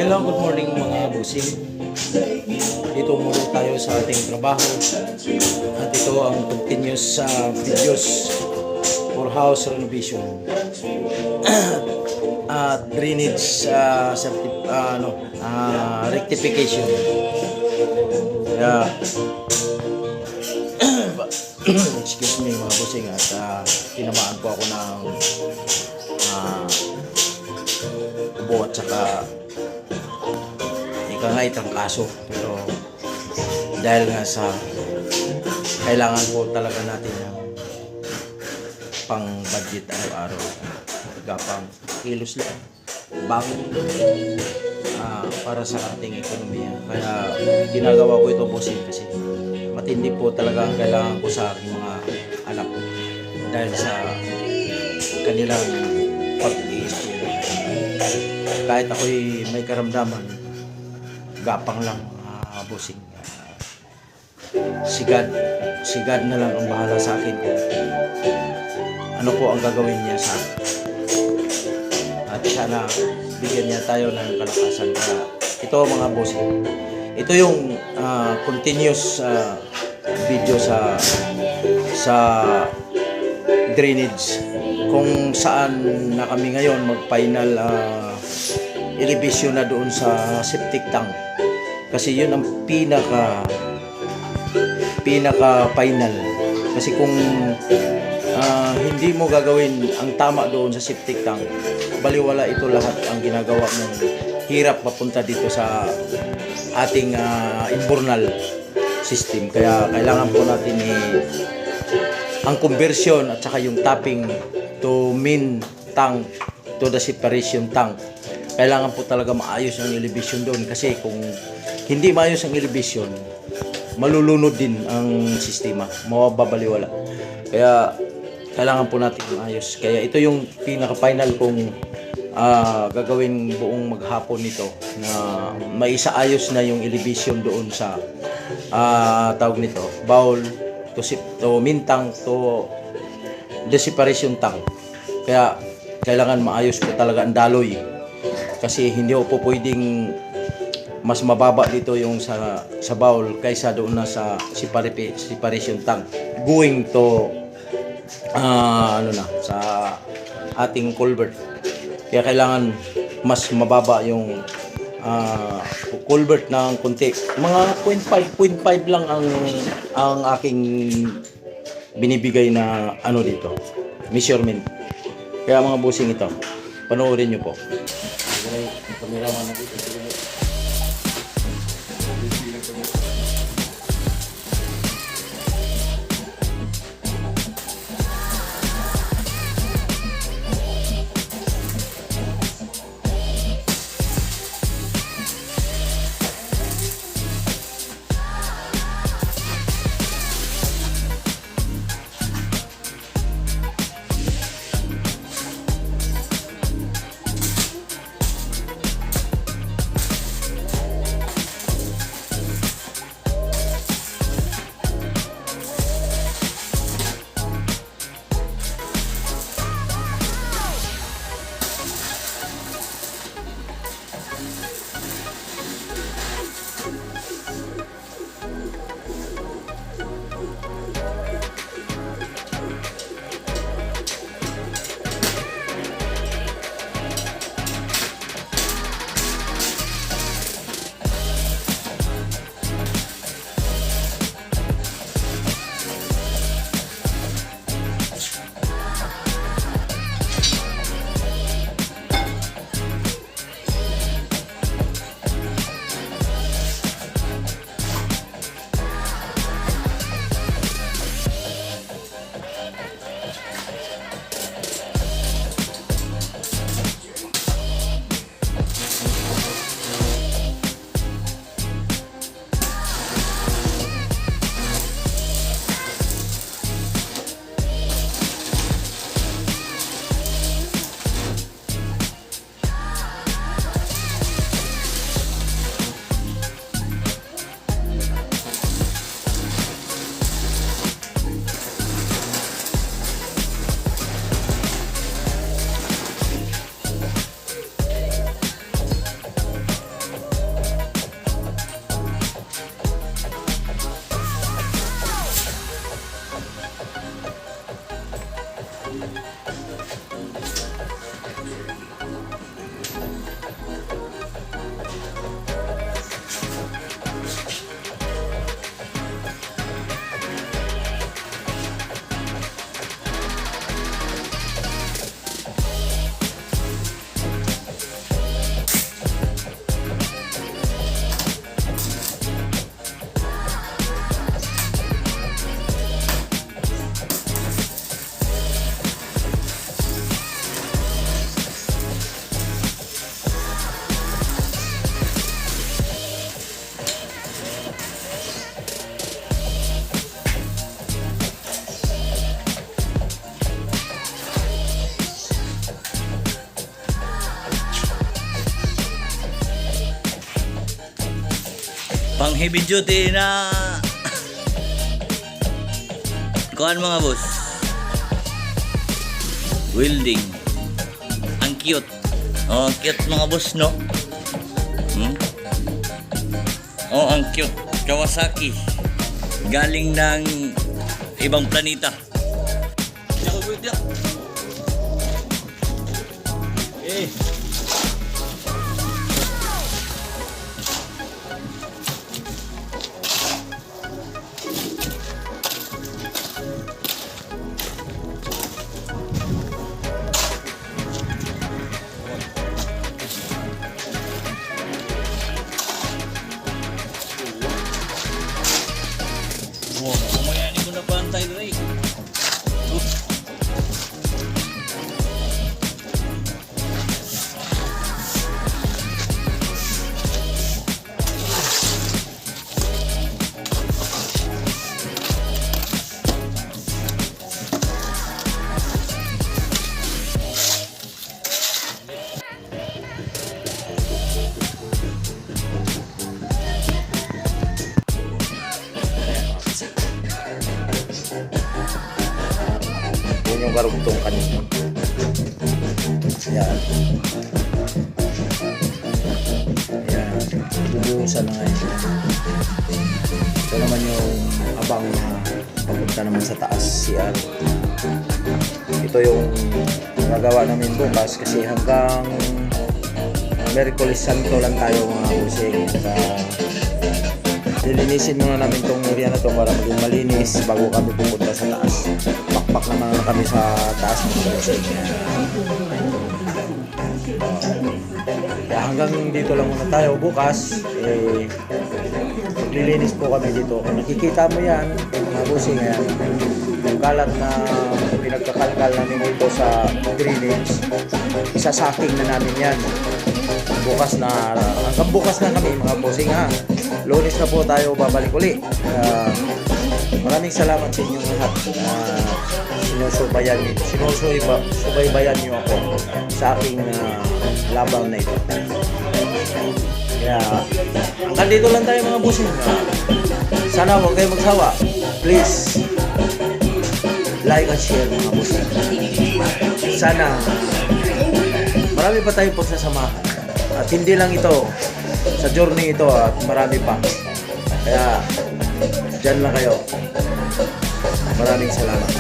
Hello, good morning mga busing. Dito muna tayo sa ating trabaho. At ito ang continuous videos for house renovation. At drainage rectification. Yeah. Excuse me mga busing, at tinamaan po ako ng ubo at saka ikangay ang kaso, pero dahil nga sa kailangan po talaga natin ng pang budget araw-araw, gapang kilos lang bago para sa ating ekonomiya, kaya ginagawa ko ito bossing kasi matindi po talaga ang kailangan ko sa aking mga anak dahil sa kanilang pag-i-school. Kahit ako'y may karamdaman, gapang lang bossing. Sigad na lang ang bahala sa akin kung ano po ang gagawin niya sa akin. At sana bigyan niya tayo ng kalakasan. Kaya ito mga bossing, ito yung continuous video sa drainage, kung saan na kami ngayon mag-final elevation na doon sa septic tank, kasi yun ang pinaka final. Kasi kung hindi mo gagawin ang tama doon sa septic tank, baliwala ito lahat ang ginagawa mong hirap papunta dito sa ating invernal system. Kaya kailangan po natin ang conversion at saka yung tapping to main tank to the separation tank. Kailangan po talaga maayos ang elevation doon, kasi kung hindi maayos ang elevation, malulunod din ang sistema, mawababaliwala. Kaya kailangan po natin maayos. Kaya ito yung pinaka-final kong gagawin buong maghapon nito, na maisaayos na yung elevation doon sa tawag nito, bowl to main tank to the separation tank. Kaya kailangan maayos po talaga ang daloy, kasi hindi po pwedeng mas mababa dito yung sa bowl kaysa doon na sa separation tank going to sa ating culvert. Kaya kailangan mas mababa yung culvert ng konti, mga 0.5 lang ang aking binibigay na dito measurement. Kaya mga busing, ito panoorin nyo po. Kameraman na dito. Pang heavy duty na kuhan mga boss. Welding. Ang cute. Oh, ang cute mga boss, no? Oh, ang cute. Kawasaki. Galing ng ibang planeta. Eh. Wow, kumayanin ko na pantay, Ray. Yun yung karugtong kanina. Yan. Yan. Bubuhusan na ngayon. Ito naman yung abang na papunta naman sa taas CR. Ito yung nagawa namin bukas kasi hanggang Merkulis Santo lang tayo mga kusing. Lilinisin muna namin itong area na to para maging malinis bago kami pupunta sa taas. Pakpak naman kami sa taas ng kusing. Kaya hanggang dito lang muna tayo. Bukas, maglilinis po kami dito. Kung nakikita mo yan, mga kusing, yan, yung kalat na pinagkakalkal namin dito sa drainage, isasaking na namin yan. Bukas na, hanggang bukas na kami mga bossing ha. Lunes na po tayo babalik uli. Maraming salamat sa inyong lahat. Sinusubaybayan niyo ako sa aking laban na ito. Kaya hanggang dito lang tayo mga bossing. Sana huwag kayo magsawa. Please like and share mga bossing. Sana marami pa tayong pagsasamahan. At hindi lang ito, sa journey ito at marami pa. Kaya, dyan lang kayo. Maraming salamat.